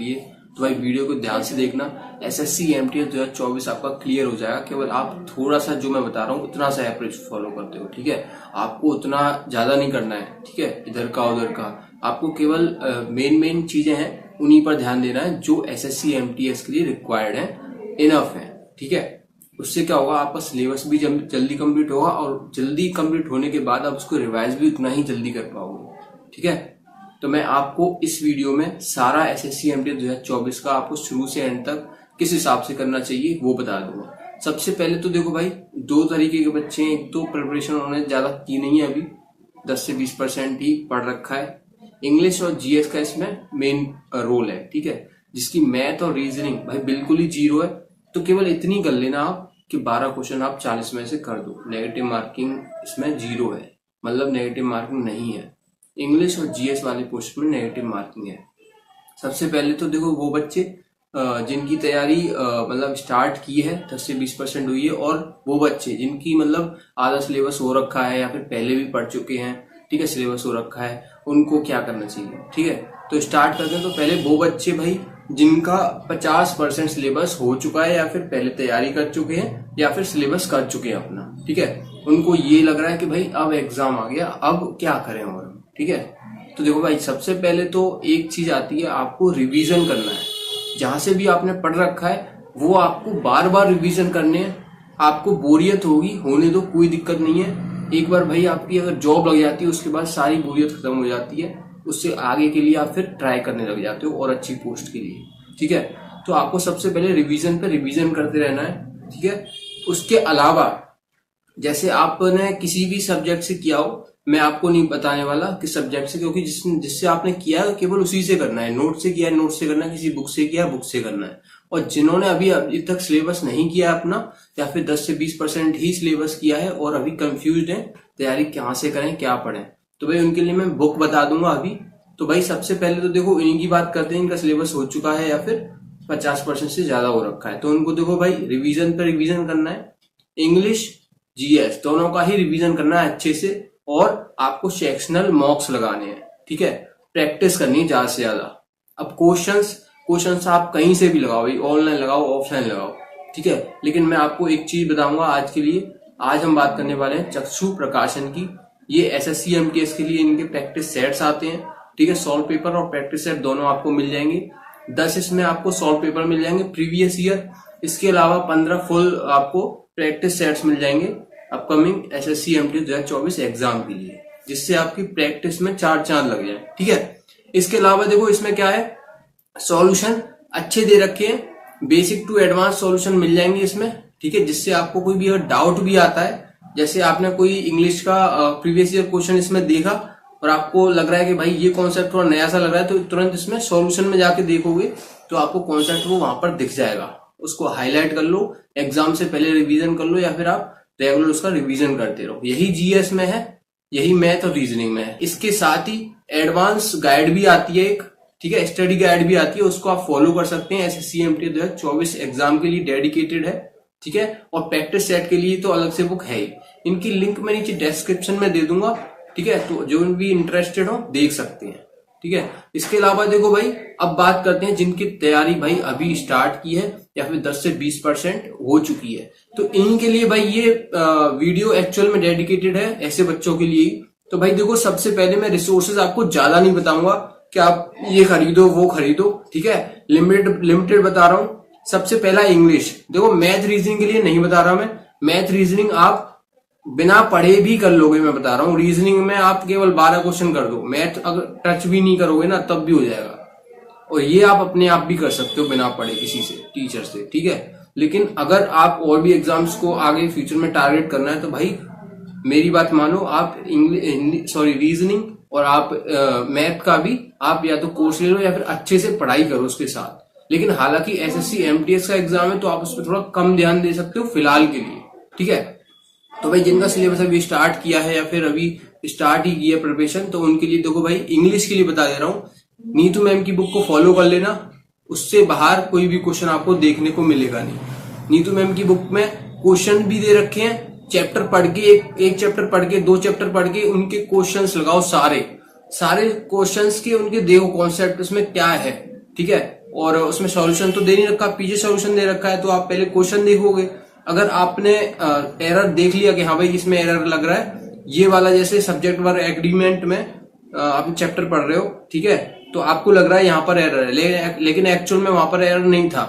लिए, तो भाई वीडियो को ध्यान से देखना। एसएससी एमटीएस 2024 आपका क्लियर हो जाएगा। केवल आप थोड़ा सा जो मैं बता रहा हूँ उतना सा अप्रोच फॉलो करते हो, ठीक है। आपको उतना ज्यादा नहीं करना है, ठीक है, इधर का उधर का। आपको केवल मेन चीजें हैं उन्हीं पर ध्यान देना है जो एसएससी एमटीएस के लिए रिक्वायर्ड है, इनफ है, ठीक है। उससे क्या होगा, आपका सिलेबस भी जल्दी कंप्लीट होगा और जल्दी कंप्लीट होने के बाद आप उसको रिवाइज भी उतना ही जल्दी कर पाओगे, ठीक है। तो मैं आपको इस वीडियो में सारा एसएससी एमटीएस 2024 का आपको शुरू से एंड तक किस हिसाब से करना चाहिए वो बता दूंगा। सबसे पहले तो देखो भाई, दो तरीके के बच्चे हैं। एक तो प्रिपरेशन उन्होंने ज्यादा की नहीं है, अभी 10 से 20% ही पढ़ रखा है। इंग्लिश और जीएस का इसमें मेन रोल है, ठीक है। जिसकी मैथ और रीजनिंग भाई बिल्कुल ही जीरो है, तो केवल इतनी कर लेना आप कि 12 क्वेश्चन आप 40 में से कर दो। नेगेटिव मार्किंग इसमें जीरो है, मतलब नेगेटिव मार्किंग नहीं है। इंग्लिश और जीएस वाले पोस्ट में नेगेटिव मार्किंग है। सबसे पहले तो देखो, वो बच्चे जिनकी तैयारी मतलब स्टार्ट की है 10 से 20% हुई है, और वो बच्चे जिनकी मतलब आधा सिलेबस हो रखा है या फिर पहले भी पढ़ चुके हैं, ठीक है, सिलेबस हो रखा है, उनको क्या करना चाहिए, ठीक है। तो स्टार्ट करते हैं। तो पहले वो बच्चे भाई जिनका 50% सिलेबस हो चुका है या फिर पहले तैयारी कर चुके हैं या फिर सिलेबस कर चुके हैं अपना, ठीक है। उनको ये लग रहा है कि भाई अब एग्जाम आ गया, अब क्या करें और, ठीक है। तो देखो भाई, सबसे पहले तो एक चीज आती है, आपको रिवीजन करना है। जहां से भी आपने पढ़ रखा है वो आपको बार बार रिवीजन करने हैं। आपको बोरियत होगी, होने दो, कोई दिक्कत नहीं है। एक बार भाई आपकी अगर जॉब लग जाती है उसके बाद सारी बोरियत खत्म हो जाती है। उससे आगे के लिए आप फिर ट्राई करने लग जाते हो और अच्छी पोस्ट के लिए, ठीक है। तो आपको सबसे पहले रिवीजन पे रिवीजन करते रहना है, ठीक है। उसके अलावा जैसे आपने किसी भी सब्जेक्ट से किया हो, मैं आपको नहीं बताने वाला किस सब्जेक्ट से, क्योंकि जिससे आपने किया है केवल उसी से करना है। नोट से किया है नोट से करना है, किसी बुक से किया है बुक से करना है। और जिन्होंने अभी तक सिलेबस नहीं किया है अपना, या फिर 10 से 20% ही सिलेबस किया है और अभी कंफ्यूज्ड है तैयारी कहाँ से करें क्या पढ़ें, तो भाई उनके लिए मैं बुक बता दूंगा अभी। तो भाई सबसे पहले तो देखो, इनकी बात करते हैं, इनका सिलेबस हो चुका है या फिर 50% से ज्यादा हो रखा है। तो उनको देखो भाई, रिवीजन पे रिवीजन करना है। इंग्लिश जीएस दोनों का ही रिवीजन करना है अच्छे से, और आपको सेक्शनल मॉक्स लगाने हैं, ठीक है। प्रैक्टिस करनी है ज्यादा से ज्यादा। अब क्वेश्चंस आप कहीं से भी लगाओ, ऑनलाइन लगाओ ऑफलाइन लगाओ, ठीक है। लेकिन मैं आपको एक चीज बताऊंगा आज के लिए। आज हम बात करने वाले हैं चक्षु प्रकाशन की। ये एसएससी एमटीएस के लिए इनके प्रैक्टिस सेट्स आते हैं, ठीक है। सॉल्व पेपर और प्रैक्टिस सेट दोनों आपको मिल जाएंगे। 10 इसमें आपको सॉल्व पेपर मिल जाएंगे प्रीवियस ईयर। इसके अलावा 15 फुल आपको प्रैक्टिस सेट्स मिल जाएंगे अपकमिंग एसएससी एमटीएस 2024 एग्जाम के लिए, जिससे आपकी प्रैक्टिस में 4 चांद लग जाए, ठीक है। इसके अलावा देखो, इसमें क्या है, सॉल्यूशन अच्छे दे रखे हैं, बेसिक टू एडवांस सॉल्यूशन मिल जाएंगे इसमें, ठीक है। जिससे आपको कोई भी अगर डाउट भी आता है, जैसे आपने कोई इंग्लिश का प्रीवियस ईयर क्वेश्चन इसमें देखा और आपको लग रहा है कि भाई ये कॉन्सेप्ट थोड़ा नया सा लग रहा है, तो तुरंत इसमें सॉल्यूशन में जाके देखोगे तो आपको कॉन्सेप्ट वो वहां पर दिख जाएगा। उसको हाईलाइट कर लो, एग्जाम से पहले रिवीजन कर लो, या फिर आप रेगुलर उसका रिवीजन करते रहो। यही जीएस में है, यही मैथ और रीजनिंग में है। इसके साथ ही एडवांस गाइड भी आती है एक, ठीक है, स्टडी गाइड भी आती है, उसको आप फॉलो कर सकते हैं। एसएससी एमटीएस 2024 एग्जाम के लिए डेडिकेटेड है, ठीक है। और प्रैक्टिस सेट के लिए तो अलग से बुक है ही। इनकी लिंक मैं नीचे डिस्क्रिप्शन में दे दूंगा, ठीक है। तो जो भी इंटरेस्टेड हो देख सकते हैं, ठीक है। इसके अलावा देखो भाई, अब बात करते हैं जिनकी तैयारी भाई अभी स्टार्ट की है या फिर 10 से 20% हो चुकी है। तो इनके लिए भाई ये वीडियो एक्चुअल में डेडिकेटेड है ऐसे बच्चों के लिए। तो भाई देखो, सबसे पहले मैं रिसोर्सेज आपको ज्यादा नहीं बताऊंगा कि आप ये खरीदो वो खरीदो, ठीक है। लिमिटेड बता रहा हूं। सबसे पहला इंग्लिश। देखो, मैथ रीजनिंग के लिए नहीं बता रहा मैं। मैथ रीजनिंग आप बिना पढ़े भी कर लोगे, मैं बता रहा हूँ। रीजनिंग में आप केवल 12 क्वेश्चन कर दो, मैथ अगर टच भी नहीं करोगे ना तब भी हो जाएगा। और ये आप अपने आप भी कर सकते हो बिना पढ़े किसी से, टीचर से, ठीक है। लेकिन अगर आप और भी एग्जाम्स को आगे फ्यूचर में टारगेट करना है तो भाई मेरी बात मानो, आप रीजनिंग और आप मैथ का भी आप या तो कोर्स ले लो या फिर अच्छे से पढ़ाई करो उसके साथ। लेकिन हालांकि एसएससी एमटीएस का एग्जाम है तो आप उस पर थोड़ा कम ध्यान दे सकते हो फिलहाल के लिए, ठीक है। तो भाई जिनका सिलेबस अभी स्टार्ट किया है या फिर अभी स्टार्ट ही किया प्रिपरेशन, तो उनके लिए देखो भाई, इंग्लिश के लिए बता दे रहा हूँ, नीतू मैम की बुक को फॉलो कर लेना। उससे बाहर कोई भी क्वेश्चन आपको देखने को मिलेगा नहीं। नीतू मैम की बुक में क्वेश्चन भी दे रखे हैं, चैप्टर पढ़ के एक चैप्टर पढ़ के 2 चैप्टर पढ़ के उनके क्वेश्चंस लगाओ, सारे क्वेश्चंस के उनके देखो कॉन्सेप्ट उसमें क्या है, ठीक है। और उसमें सॉल्यूशन तो दे नहीं रखा, पीछे सॉल्यूशन दे रखा है, तो आप पहले क्वेश्चन देखोगे। अगर आपने एरर देख लिया कि हाँ भाई इसमें एरर लग रहा है, ये वाला जैसे सब्जेक्ट वर्क एग्रीमेंट में आप चैप्टर पढ़ रहे हो, ठीक है, तो आपको लग रहा है यहाँ पर एरर है, लेकिन एक्चुअल में वहां पर एरर नहीं था,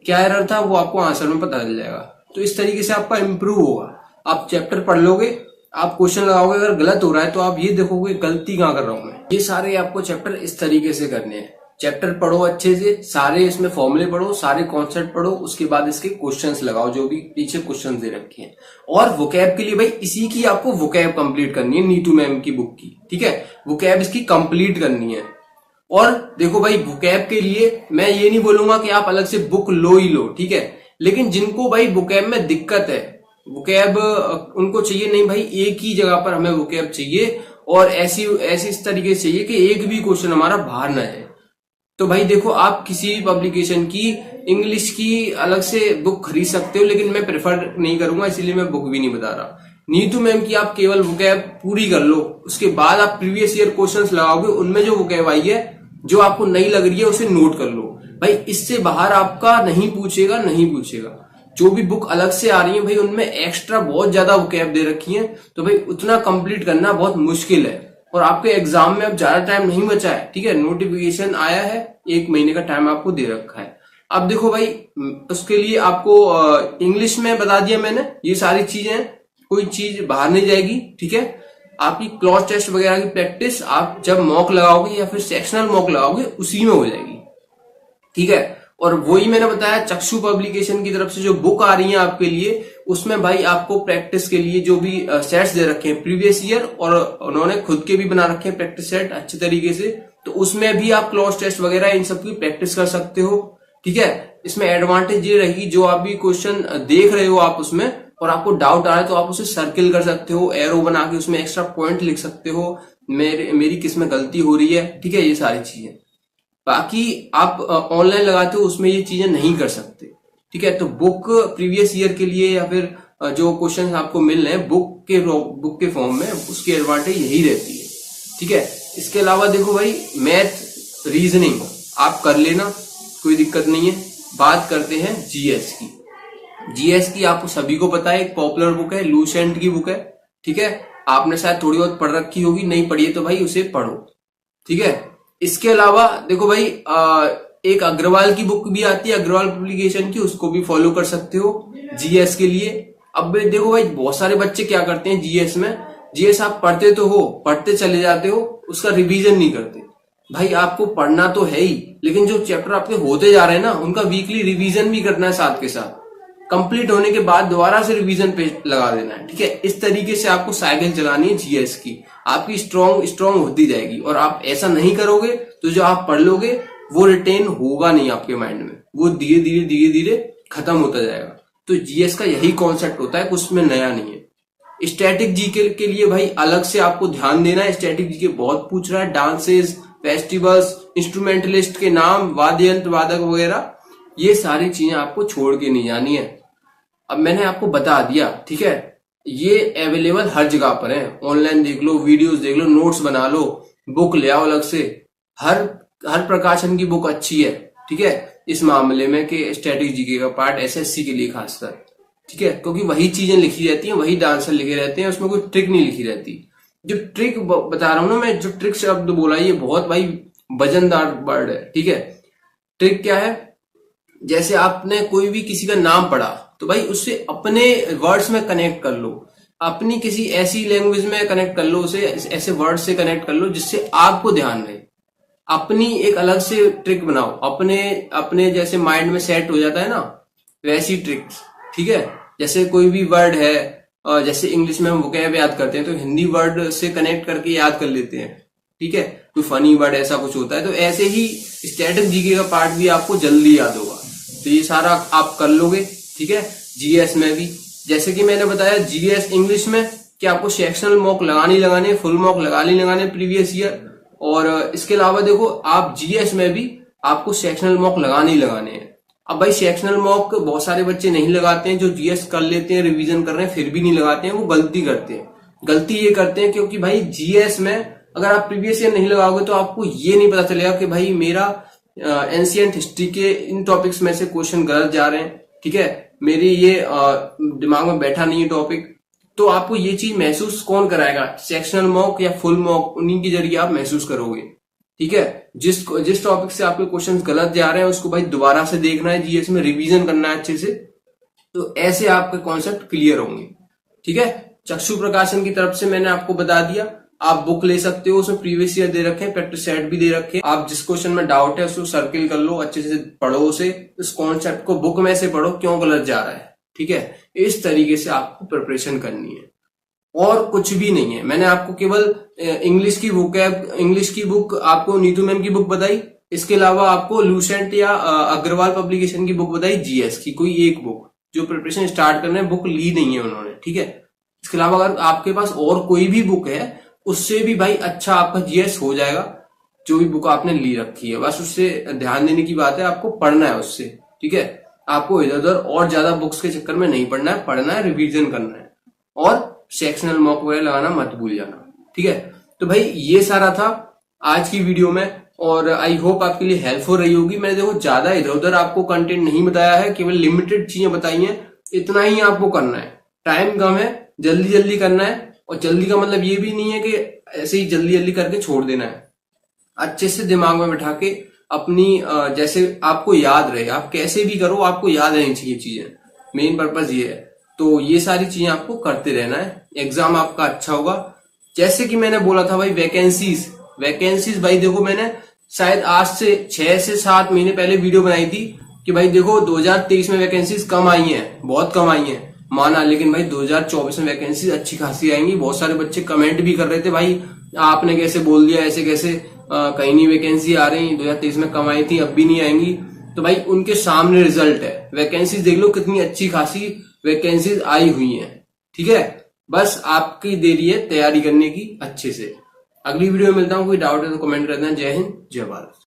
क्या एरर था वो आपको आंसर में पता चल जाएगा। तो इस तरीके से आपका इंप्रूव होगा। आप चैप्टर पढ़ लोगे, आप क्वेश्चन लगाओगे, अगर गलत हो रहा है तो आप ये देखोगे गलती कहाँ कर रहा हूं मैं। ये सारे आपको चैप्टर इस तरीके से करने हैं। चैप्टर पढ़ो अच्छे से, सारे इसमें फॉर्मूले पढ़ो, सारे कॉन्सेप्ट पढ़ो, उसके बाद इसके क्वेश्चंस लगाओ जो भी पीछे क्वेश्चंस दे रखे हैं। और वोकैब के लिए भाई इसी की आपको वोकैब कंप्लीट करनी है, नीतू मैम की बुक की, ठीक है, वोकैब इसकी कंप्लीट करनी है। और देखो भाई वोकैब के लिए मैं ये नहीं बोलूंगा कि आप अलग से बुक लो ही लो, ठीक है, लेकिन जिनको भाई वोकैब में दिक्कत है, वोकैब उनको चाहिए नहीं भाई एक ही जगह पर हमें वोकैब चाहिए, और ऐसी इस तरीके से चाहिए कि एक भी क्वेश्चन हमारा बाहर ना जाए। तो भाई देखो, आप किसी भी पब्लिकेशन की इंग्लिश की अलग से बुक खरीद सकते हो, लेकिन मैं प्रेफर नहीं करूंगा, इसीलिए मैं बुक भी नहीं बता रहा। नीतू मैम की आप केवल वोकैब पूरी कर लो, उसके बाद आप प्रीवियस ईयर क्वेश्चंस लगाओगे, उनमें जो वोकैब आई है जो आपको नहीं लग रही है उसे नोट कर लो भाई। इससे बाहर आपका नहीं पूछेगा। जो भी बुक अलग से आ रही है भाई उनमें एक्स्ट्रा बहुत ज्यादा वोकैब दे रखी है, तो भाई उतना कंप्लीट करना बहुत मुश्किल है। और आपके एग्जाम में अब ज्यादा टाइम नहीं बचा है, ठीक है, नोटिफिकेशन आया है, 1 महीने का टाइम आपको दे रखा है। अब देखो भाई, उसके लिए आपको इंग्लिश में बता दिया मैंने, ये सारी चीजें, कोई चीज बाहर नहीं जाएगी, ठीक है। आपकी क्लॉज टेस्ट वगैरह की प्रैक्टिस आप जब मॉक लगाओगे या फिर सेक्शनल मॉक लगाओगे उसी में हो जाएगी, ठीक है। और वही मैंने बताया, चक्षु पब्लिकेशन की तरफ से जो बुक आ रही है आपके लिए, उसमें भाई आपको प्रैक्टिस के लिए जो भी सेट्स दे रखे हैं प्रीवियस ईयर, और उन्होंने खुद के भी बना रखे हैं प्रैक्टिस सेट अच्छे तरीके से, तो उसमें भी आप क्लॉज टेस्ट वगैरह इन सब की प्रैक्टिस कर सकते हो, ठीक है। इसमें एडवांटेज ये रहेगी, जो आप भी क्वेश्चन देख रहे हो आप उसमें, और आपको डाउट आ रहा है तो आप उसे सर्किल कर सकते हो, एरो बना के उसमें एक्स्ट्रा पॉइंट लिख सकते हो, मेरी किस में गलती हो रही है, ठीक है, ये सारी चीजें। बाकी आप ऑनलाइन लगाते हो उसमें ये चीजें नहीं कर सकते, ठीक है। तो बुक प्रीवियस ईयर के लिए या फिर जो क्वेश्चन आपको मिल रहे हैं बुक के फॉर्म में, उसकी एडवांटेज यही रहती है, ठीक है। इसके अलावा देखो भाई, मैथ रीजनिंग आप कर लेना, कोई दिक्कत नहीं है। बात करते हैं जीएस की। जीएस की आपको सभी को पता है, एक पॉपुलर बुक है, लूसेंट की बुक है, ठीक है। आपने शायद थोड़ी बहुत पढ़ रखी होगी, नहीं पढ़ी है तो भाई उसे पढ़ो, ठीक है। इसके अलावा देखो भाई, एक अग्रवाल की बुक भी आती है, अग्रवाल पब्लिकेशन की, उसको भी फॉलो कर सकते हो जीएस के लिए। अब देखो भाई, बहुत सारे बच्चे क्या करते हैं जीएस में, जीएस आप पढ़ते तो हो, पढ़ते चले जाते हो, उसका रिवीजन नहीं करते। भाई आपको पढ़ना तो है ही, लेकिन जो चैप्टर आपके होते जा रहे हैं ना, उनका वीकली रिवीजन भी करना है, साथ के साथ कंप्लीट होने के बाद दोबारा से रिवीजन पे लगा देना है, ठीक है। इस तरीके से आपको साइकिल चलानी है जीएस की, आपकी स्ट्रॉन्ग होती जाएगी। और आप ऐसा नहीं करोगे तो जो आप पढ़ लोगे वो रिटेन होगा नहीं आपके माइंड में, वो धीरे धीरे खत्म होता जाएगा। तो जीएस का यही कॉन्सेप्ट होता है, कुछ में नया नहीं है। स्टैटिक जीके के लिए भाई अलग से आपको ध्यान देना है, स्टैटिक जीके बहुत पूछ रहा है, डांसेस, फेस्टिवल्स, इंस्ट्रूमेंटलिस्ट के नाम, वाद्य यंत्र वादक वगैरह, ये सारी चीजें आपको छोड़ के नहीं जानी है। अब मैंने आपको बता दिया, ठीक है, ये अवेलेबल हर जगह पर है, ऑनलाइन देख लो, वीडियोस देख लो, नोट्स बना लो, बुक ले आओ अलग से, हर प्रकाशन की बुक अच्छी है, ठीक है, इस मामले में कि स्टैटिक जीके का पार्ट एसएससी के लिए खासकर, ठीक है, क्योंकि वही चीजें लिखी रहती हैं, वही आंसर लिखे रहते हैं, उसमें कोई ट्रिक नहीं लिखी रहती। जो ट्रिक बता रहा हूं ना मैं, जो ट्रिक शब्द बोला, ये बहुत भाई वजनदार वर्ड है, ठीक है। ट्रिक क्या है, जैसे आपने कोई भी किसी का नाम पढ़ा तो भाई उससे अपने वर्ड्स में कनेक्ट कर लो, अपनी किसी ऐसी लैंग्वेज में कनेक्ट कर लो, उसे ऐसे वर्ड से कनेक्ट कर लो जिससे आपको ध्यान रहे। अपनी एक अलग से ट्रिक बनाओ, अपने जैसे माइंड में सेट हो जाता है ना, वैसी ट्रिक्स, ठीक है। जैसे कोई भी वर्ड है, जैसे इंग्लिश में हम वोकैब याद करते हैं तो हिंदी वर्ड से कनेक्ट करके याद कर लेते हैं, ठीक है, कोई फनी वर्ड ऐसा कुछ होता है, तो ऐसे ही स्टैटिक जीके का पार्ट भी आपको जल्दी याद होगा। तो ये सारा आप कर लोगे, ठीक है। जीएस में भी जैसे कि मैंने बताया, जीएस इंग्लिश में कि आपको सेक्शनल मॉक लगानी, फुल मॉक लगाने प्रीवियस ईयर। और इसके अलावा देखो, आप जीएस में भी आपको सेक्शनल मॉक लगाने हैं। अब भाई सेक्शनल मॉक बहुत सारे बच्चे नहीं लगाते हैं, जो जीएस कर लेते हैं, रिवीजन कर रहे हैं, फिर भी नहीं लगाते हैं, वो गलती करते हैं। गलती ये करते हैं क्योंकि भाई जीएस में अगर आप प्रीवियस ईयर नहीं लगाओगे तो आपको ये नहीं पता चलेगा कि भाई मेरा एंशियंट हिस्ट्री के इन टॉपिक्स में से क्वेश्चन गलत जा रहे हैं, ठीक है, मेरी ये दिमाग में बैठा नहीं है टॉपिक, तो आपको ये चीज महसूस कौन कराएगा? सेक्शनल मॉक या फुल मॉक, उन्हीं के जरिए आप महसूस करोगे, ठीक है। जिस टॉपिक से आपके क्वेश्चंस गलत जा रहे हैं उसको भाई दोबारा से देखना है, जीएस में रिवीजन करना है अच्छे से, तो ऐसे आपके कॉन्सेप्ट क्लियर होंगे, ठीक है। चक्षु प्रकाशन की तरफ से मैंने आपको बता दिया, आप बुक ले सकते हो, उसमें प्रीवियस ईयर दे रखे हैं, प्रैक्टिस सेट भी दे रखे हैं, आप जिस क्वेश्चन में डाउट है उसको सर्किल कर लो, अच्छे से पढ़ो उसे, इस कॉन्सेप्ट को बुक में से पढ़ो क्यों गलत जा रहा है, ठीक है। इस तरीके से आपको प्रिपरेशन करनी है और कुछ भी नहीं है। मैंने आपको केवल इंग्लिश की बुक है, इंग्लिश की बुक आपको नीतू मैम की बुक बताई, इसके अलावा आपको लूसेंट या अग्रवाल पब्लिकेशन की बुक बताई, जीएस की कोई एक बुक, जो प्रिपरेशन स्टार्ट करने बुक ली नहीं है उन्होंने, ठीक है। इसके अलावा अगर आपके पास और कोई भी बुक है उससे भी भाई अच्छा आपका जीएस हो जाएगा, जो भी बुक आपने ली रखी है, बस उससे ध्यान देने की बात है, आपको पढ़ना है उससे, ठीक है। आपको इधर उधर और ज्यादा बुक्स के चक्कर में नहीं पढ़ना है, रिवीजन करना है और सेक्शनल मॉक वगैरह लगाना मत भूल जाना, ठीक है। तो भाई ये सारा था आज की वीडियो में और आई होप आपके लिए हेल्पफुल रही होगी। मैंने देखो ज्यादा इधर उधर आपको कंटेंट नहीं बताया है, केवल लिमिटेड चीजें बताई हैं, इतना ही आपको करना है, टाइम कम है, जल्दी जल्दी करना है। और जल्दी का मतलब ये भी नहीं है कि ऐसे ही जल्दी जल्दी करके छोड़ देना है, अच्छे से दिमाग में बैठा के अपनी जैसे आपको याद रहे, आप कैसे भी करो आपको याद रहनी चाहिए चीजें, मेन पर्पज ये है। तो ये सारी चीजें आपको करते रहना है, एग्जाम आपका अच्छा होगा। जैसे कि मैंने बोला था भाई वैकेंसीज भाई देखो मैंने शायद आज से 6 से 7 महीने पहले वीडियो बनाई थी कि भाई देखो 2023 में वैकेंसीज कम आई हैं, बहुत कम आई हैं माना, लेकिन भाई 2024 में वैकेंसीज अच्छी खासी आएंगी। बहुत सारे बच्चे कमेंट भी कर रहे थे भाई आपने कैसे बोल दिया, ऐसे कैसे कहीं नहीं वैकेंसी आ रही, 2023 में कम आई थी अब भी नहीं आएंगी। तो भाई उनके सामने रिजल्ट है, वैकेंसीज देख लो कितनी अच्छी खासी वैकेंसीज आई हुई हैं, ठीक है। बस आपकी देरी है तैयारी करने की अच्छे से। अगली वीडियो में मिलता हूँ, कोई डाउट है तो कमेंट कर देना। जय हिंद, जय भारत।